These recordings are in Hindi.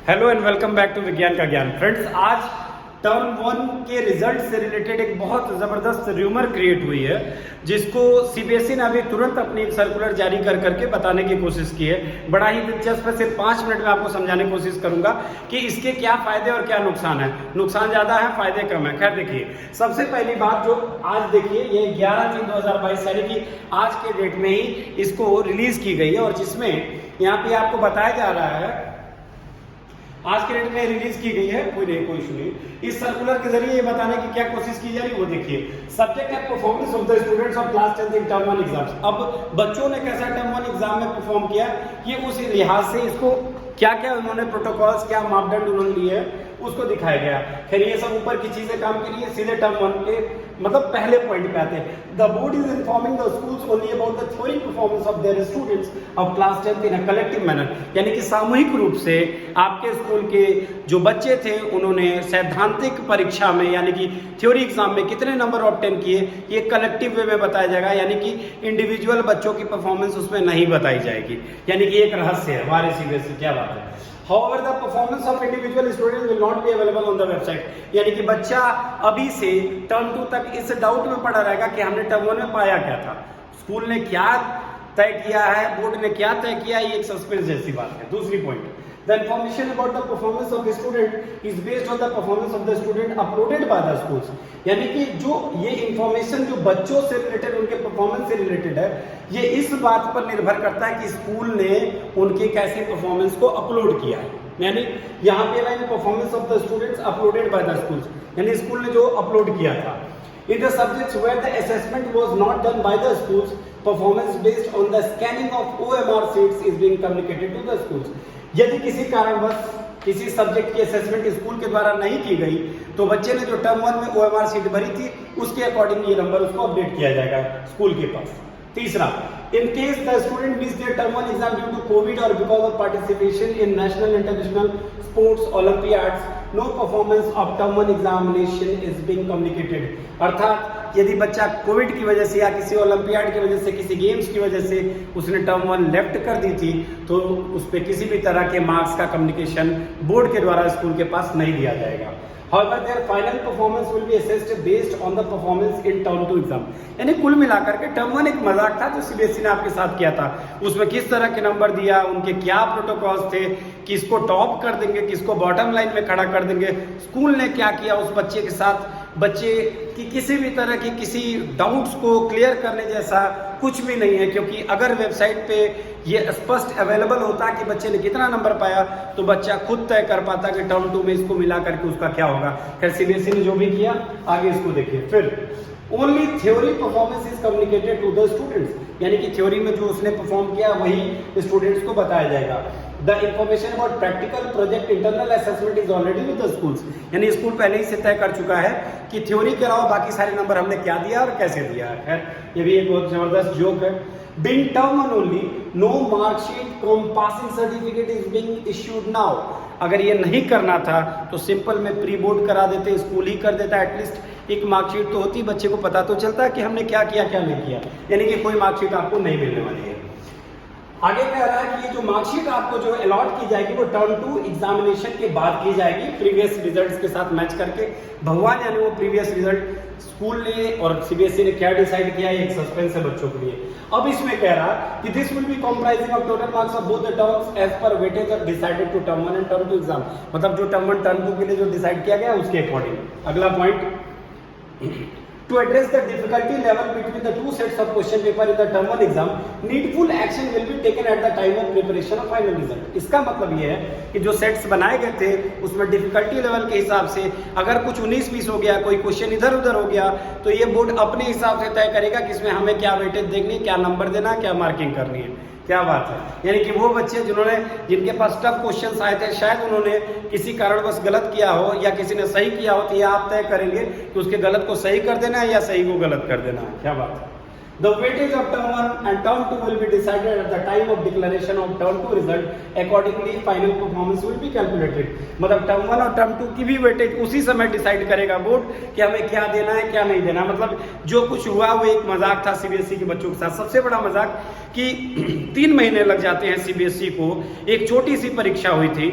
Hello and welcome back to विज्ञान का ज्ञान। फ्रेंड्स, आज टर्म 1 के रिजल्ट से रिलेटेड एक बहुत जबरदस्त र्यूमर क्रिएट हुई है, जिसको सीबीएसई ने अभी तुरंत अपनी सर्कुलर जारी कर करके बताने की कोशिश की है। बड़ा ही दिलचस्प है, सिर्फ 5 मिनट में आपको समझाने की कोशिश करूंगा कि इसके क्या फायदे और क्या नुकसान है। नुकसान ज्यादा है, फायदे कम है। खैर देखिए, सबसे पहली बात जो आज देखिए, ये 11/3/2022 यानी कि आज के डेट में ही इसको रिलीज की गई है, और जिसमें यहाँ पे आपको बताया जा रहा है, आज के डेट में रिलीज की गई है, कोई इशू नहीं। इस सर्कुलर के जरिए ये बताने की क्या कोशिश की जा रही है वो देखिए। सब्जेक्ट है performance of the students of class 10th in term 1 exams. अब बच्चों ने कैसा टर्म 1 एग्जाम में परफॉर्म किया, ये उस लिहाज से इसको क्या क्या उन्होंने प्रोटोकॉल्स, क्या मापदंड उन्होंने लिए है, उसको दिखाया गया। खैर ये सब ऊपर की चीजें काम के लिए सीधे टर्म 1 के मतलब पहले पॉइंट पे आते हैं। The board is informing the schools only about the theory performance of their students of class 10th in a collective manner, यानी कि सामूहिक रूप से आपके स्कूल के जो बच्चे थे उन्होंने सैद्धांतिक परीक्षा में यानी कि थ्योरी एग्जाम में कितने नंबर ऑब्टेन किए, ये कलेक्टिव वे में बताया जाएगा, यानी कि इंडिविजुअल बच्चों की परफॉर्मेंस उसमें नहीं बताई जाएगी, यानी कि एक रहस्य है हमारे सीबीएसई। क्या बात है। However, the performance of individual students will not be available on the website, यानी कि बच्चा अभी से टर्म 2 तक इस डाउट में पड़ा रहेगा कि हमने टर्म 1 में पाया क्या था, स्कूल ने क्या तय किया है, बोर्ड ने क्या तय किया, ये एक सस्पेंस जैसी बात है। दूसरी point, the information about the performance of the student is based on the performance of the student uploaded by the schools, यानी कि जो ये इंफॉर्मेशन जो बच्चों से रिलेटेड, उनके परफॉर्मेंस से रिलेटेड है, ये इस बात पर निर्भर करता है कि स्कूल ने उनके कैसे परफॉर्मेंस को अपलोड किया है। यानी यहाँ पे है performance of the students uploaded by the schools, यानी स्कूल ने जो अपलोड किया था। In the subjects where the assessment was not done by the schools, performance based on the scanning of OMR sheets is being communicated to the schools. यदि किसी कारणवश किसी सब्जेक्ट की असेसमेंट स्कूल के द्वारा नहीं की गई, तो बच्चे ने जो टर्म 1 में OMR शीट भरी थी उसके अकॉर्डिंग ये नंबर उसको अपडेट किया जाएगा स्कूल के पास। तीसरा, in case the student missed their term 1 exam due to COVID or because of participation in national international sports olympiads, no performance of term 1 examination is being communicated। अर्थात यदि बच्चा कोविड की वजह से या किसी ओलंपियाड की वजह से, किसी गेम्स की वजह से उसने टर्म 1 लेफ्ट कर दी थी, तो उस पर किसी भी तरह के मार्क्स का कम्युनिकेशन बोर्ड के द्वारा स्कूल के पास नहीं दिया जाएगा। However, their final performance will be assessed based on the performance in term 2 exam। यानी कुल मिलाकर के टर्म 1 एक मजाक था जो सीबीएसई ने आपके साथ किया था। उसमें किस तरह के नंबर दिया, उनके क्या प्रोटोकॉल्स थे, किसको टॉप कर देंगे, किसको बॉटम लाइन में खड़ा कर देंगे, स्कूल ने क्या किया उस बच्चे के साथ, बच्चे की किसी भी तरह की किसी डाउट्स को क्लियर करने जैसा कुछ भी नहीं है। क्योंकि अगर वेबसाइट पे ये स्पष्ट अवेलेबल होता कि बच्चे ने कितना नंबर पाया, तो बच्चा खुद तय कर पाता कि टर्म 2 में इसको मिला करके उसका क्या होगा। खैर सीबीएसई ने जो भी किया, आगे इसको देखिए। फिर only theory performance is communicated to the students, यानी कि थ्योरी में जो उसने परफॉर्म किया वही स्टूडेंट्स को बताया जाएगा। The information about practical project internal assessment is already with the schools, यानी स्कूल पहले ही से तय कर चुका है कि थ्योरी के अलावा बाकी सारे नंबर हमने क्या दिया और कैसे दिया है। खैर ये भी एक बहुत जबरदस्त जोक है। Being term 1 only, no mark sheet cum passing certificate is being issued now। अगर ये नहीं करना था तो सिंपल में प्री बोर्ड करा देते, स्कूल ही कर देता, एटलीस्ट एक मार्कशीट तो होती, बच्चे को पता तो चलता कि हमने क्या किया क्या नहीं किया। यानी कि कोई मार्कशीट आपको नहीं मिलने वाली है। आगे कह रहा है कि ये जो मार्कशीट आपको जो अलॉट की जाएगी वो टर्म 2 एग्जामिनेशन के बाद की जाएगी, प्रीवियस रिजल्ट्स के साथ मैच करके। भगवान यानी वो प्रीवियस रिजल्ट स्कूल ने और सीबीएसई ने क्या डिसाइड किया, एक सस्पेंस है बच्चों के लिए। अब इसमें कह रहा कि this will be comprising of total marks of both the terms as per weightage of decided to term 1 and term 2 exam, मतलब जो टर्म 1 टर्म 2 के लिए जो डिसाइड किया गया उसके अकॉर्डिंग। अगला point, to address the difficulty level between the two sets of question paper in the term 1 exam, needful action will be taken at the time of preparation of final result। इसका मतलब ये है कि जो सेट्स बनाए गए थे उसमें डिफिकल्टी लेवल के हिसाब से अगर कुछ 19-20 हो गया, कोई क्वेश्चन इधर उधर हो गया, तो ये बोर्ड अपने हिसाब से तय करेगा कि इसमें हमें क्या वेटेज देखनी, क्या नंबर देना, क्या मार्किंग करनी है। क्या बात है। यानी कि वो बच्चे जिनके पास टफ क्वेश्चंस आए थे, शायद उन्होंने किसी कारणवश गलत किया हो या किसी ने सही किया हो, तो ये आप तय करेंगे कि उसके गलत को सही कर देना है या सही को गलत कर देना है। क्या बात है। The weightage of term 1 and term 2 will be decided at the time of declaration of term 2 result. Accordingly, final performance will be calculated। मतलब टर्म 1 और टर्म 2 की भी वेटेज उसी समय डिसाइड करेगा बोर्ड कि हमें क्या देना है क्या नहीं देना। मतलब जो कुछ हुआ वो एक मजाक था सीबीएसई के बच्चों के साथ। सबसे बड़ा मजाक कि 3 महीने लग जाते हैं सीबीएसई को। एक छोटी सी परीक्षा हुई थी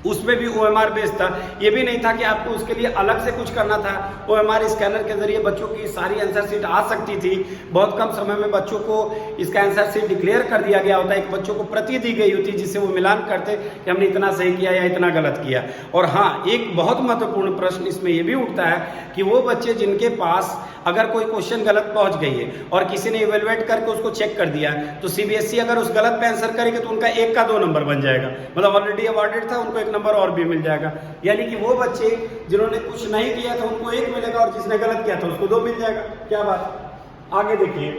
उसमें भी OMR बेस्ड था। ये भी नहीं था कि आपको उसके लिए अलग से कुछ करना था। OMR स्कैनर के जरिए बच्चों की सारी आंसर शीट आ सकती थी। बहुत कम समय में बच्चों को इसका आंसर शीट डिक्लेयर कर दिया गया होता है। एक बच्चों को प्रति दी गई होती जिससे वो मिलान करते कि हमने इतना सही किया या इतना गलत किया। और हाँ, एक बहुत महत्वपूर्ण प्रश्न इसमें यह भी उठता है कि वो बच्चे जिनके पास अगर कोई क्वेश्चन गलत पहुंच गई है और किसी ने इवेलुएट करके उसको चेक कर दिया, तो CBSE अगर उस गलत पे आंसर करेगी तो उनका 1 का 2 नंबर बन जाएगा, मतलब ऑलरेडी अवॉर्डेड था, उनको 1 नंबर और भी मिल जाएगा। यानी कि वो बच्चे जिन्होंने कुछ नहीं किया था उनको 1 मिलेगा और जिसने गलत किया था उसको 2 मिल जाएगा। क्या बात। आगे देखिए,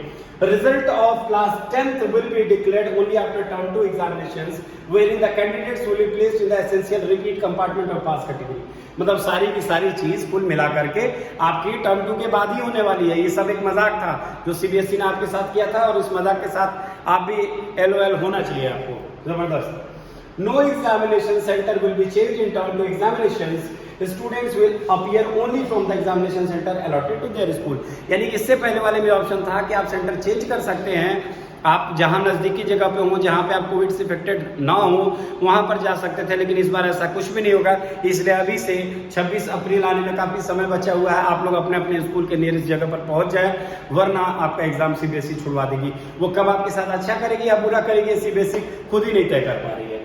result of class 10th will be declared only after term 2 examinations wherein the candidates will be placed in the essential repeat compartment of pass category। मतलब सारी की सारी चीज कुल मिला करके आपकी टर्म 2 के बाद ही होने वाली है। ये सब एक मजाक था जो CBSE ने आपके साथ किया था, और इस मजाक के साथ आप भी LOL होना चाहिए आपको। जबरदस्त। No examination center will be changed in term 2 examinations. Students will appear only from the examination center allotted to their school। यानी इससे पहले वाले में ऑप्शन था कि आप सेंटर चेंज कर सकते हैं, आप जहां नजदीकी जगह पे हो, जहां पे आप कोविड से इफेक्टेड ना हो वहां पर जा सकते थे, लेकिन इस बार ऐसा कुछ भी नहीं होगा। इसलिए अभी से 26 अप्रैल आने में काफी समय बचा हुआ है। आप लोग अपने अपने स्कूल के नियरेस्ट जगह पर पहुंच जाए, वरना आपका एग्जाम CBSE छुड़वा देगी। वो कब आपके साथ अच्छा करेगी या बुरा करेगी CBSE खुद ही नहीं तय कर पा रही है।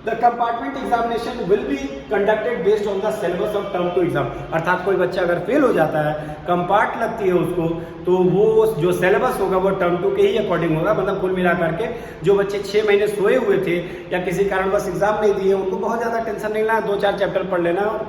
The compartment examination will be conducted based on the syllabus of term 2 exam। अर्थात कोई बच्चा अगर फेल हो जाता है, कंपार्ट लगती है उसको, तो वो जो सिलेबस होगा वो टर्म 2 के ही अकॉर्डिंग होगा। मतलब कुल मिला करके जो बच्चे 6 महीने सोए हुए थे या किसी कारणवश एग्जाम नहीं दिए, उनको बहुत ज्यादा टेंशन नहीं लेना, 2-4 चैप्टर पढ़ लेना और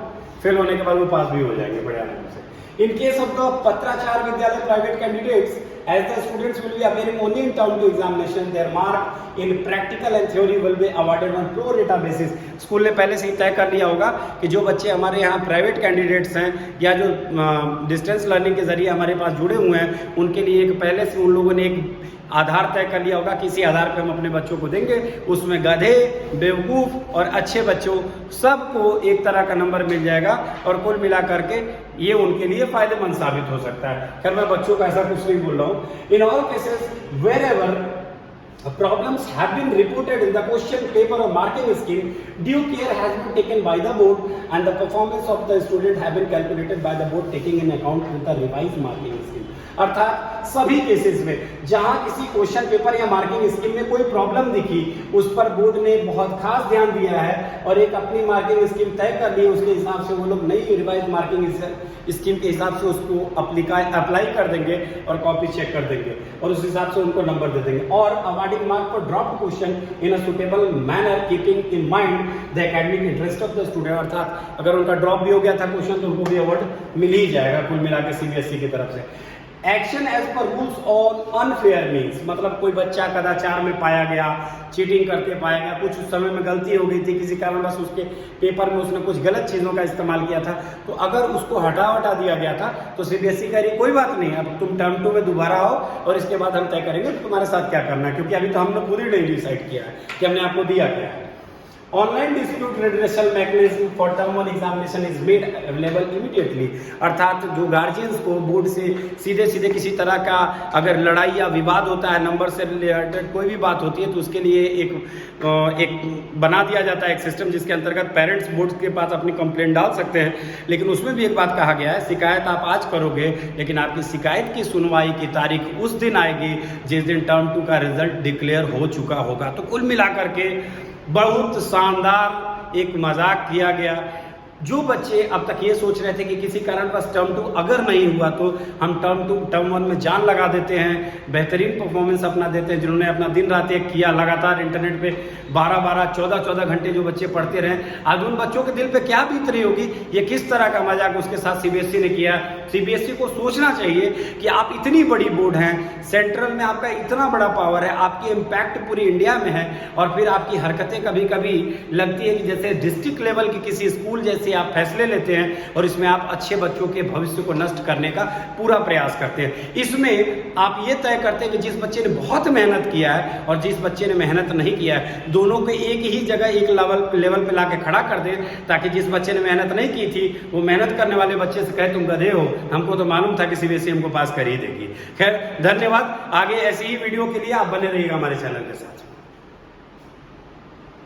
फेल होने के बाद वो पास भी हो जाएंगे बड़े आराम से। In case of the पत्राचार विद्यालय private candidates, as the students will be appearing only in term 2 examination, their mark in practical and theory will be awarded on pro rata basis। School ने पहले से ही तय कर लिया होगा कि जो बच्चे हमारे यहाँ प्राइवेट कैंडिडेट्स हैं या जो डिस्टेंस लर्निंग के जरिए हमारे पास जुड़े हुए हैं, उनके लिए एक पहले से उन लोगों ने एक आधार तय कर लिया होगा, किसी आधार पे हम अपने बच्चों को देंगे। उसमें गधे, बेवकूफ और अच्छे बच्चों सबको एक तरह का नंबर मिल जाएगा, और कुल मिला करके ये उनके लिए फायदेमंद साबित हो सकता है। खैर मैं बच्चों का ऐसा कुछ नहीं बोल रहा हूँ। In all cases wherever problems have been reported in the question paper or marking scheme, due care has been taken by the board and the performance of the student have been calculated by the board taking in account with the revised marking scheme। अर्थात सभी केसेस में जहां किसी क्वेश्चन पेपर या मार्किंग स्कीम में कोई प्रॉब्लम दिखी, उस पर बोर्ड ने बहुत खास ध्यान दिया है और एक अपनी मार्किंग स्कीम तय कर ली। उसके हिसाब से वो लोग नई रिवाइज मार्किंग स्कीम के हिसाब से उसको अप्लाई कर देंगे और कॉपी चेक कर देंगे और उस हिसाब से उनको नंबर दे देंगे। और awarding mark for dropped question in a suitable manner keeping in mind the academic interest of the student. अर्थात अगर उनका ड्रॉप भी हो गया था क्वेश्चन तो उनको भी अवार्ड मिल ही जाएगा कुल मिला के CBSE की तरफ से। Action as per rules on unfair means, मतलब कोई बच्चा कदाचार में पाया गया, चीटिंग करते पाया गया, कुछ उस समय में गलती हो गई थी, किसी कारणवश उसके पेपर में उसने कुछ गलत चीजों का इस्तेमाल किया था, तो अगर उसको हटा दिया गया था तो CBSE कह रही कोई बात नहीं, अब तुम टर्म 2 में दोबारा आओ और इसके बाद हम तय करेंगे तुम्हारे साथ क्या करना है, क्योंकि अभी तो हमने पूरी नहीं डिसाइड किया है कि हमने आपको दिया क्या है। Online dispute redressal mechanism for term 1 examination is made available immediately. अर्थात जो गार्जियंस को बोर्ड से सीधे किसी तरह का अगर लड़ाई या विवाद होता है, नंबर से रिलेटेड कोई भी बात होती है, तो उसके लिए एक बना दिया जाता है एक सिस्टम जिसके अंतर्गत पेरेंट्स बोर्ड के पास अपनी कंप्लेंट डाल सकते हैं। लेकिन उसमें भी एक बात कहा गया है, शिकायत आप आज करोगे लेकिन आपकी शिकायत की सुनवाई की तारीख उस दिन आएगी जिस दिन टर्म 2 का रिजल्ट डिक्लेयर हो चुका होगा। तो कुल मिलाकर के बहुत शानदार एक मजाक किया गया। जो बच्चे अब तक ये सोच रहे थे कि किसी कारणवश टर्म 2 अगर नहीं हुआ तो हम टर्म 1 में जान लगा देते हैं, बेहतरीन परफॉर्मेंस अपना देते हैं, जिन्होंने अपना दिन रात एक किया, लगातार इंटरनेट पे 12-12, 14-14 घंटे जो बच्चे पढ़ते रहे, आज उन बच्चों के दिल पे क्या बीत रही होगी, ये किस तरह का मजाक उसके साथ CBSE ने किया। CBSE को सोचना चाहिए कि आप इतनी बड़ी बोर्ड हैं, सेंट्रल में आपका इतना बड़ा पावर है, आपकी इम्पैक्ट पूरी इंडिया में है, और फिर आपकी हरकतें कभी कभी लगती है कि जैसे डिस्ट्रिक्ट लेवल की किसी स्कूल जैसे आप फैसले लेते हैं और इसमें आप अच्छे बच्चों के भविष्य को नष्ट करने का पूरा प्रयास करते हैं। इसमें आप ये तय करते हैं कि जिस बच्चे ने बहुत मेहनत किया है और जिस बच्चे ने मेहनत नहीं किया है, दोनों को एक ही जगह एक लेवल पे लाके खड़ा कर दें, ताकि जिस बच्चे ने मेहनत नहीं की थी वो मेहनत करने वाले बच्चे से कहे तुम गधे हो, हमको तो मालूम था कि CBSE हमको पास कर ही देगी। खैर धन्यवाद। आगे ऐसी ही वीडियो के लिए आप बने रहिएगा हमारे चैनल के साथ।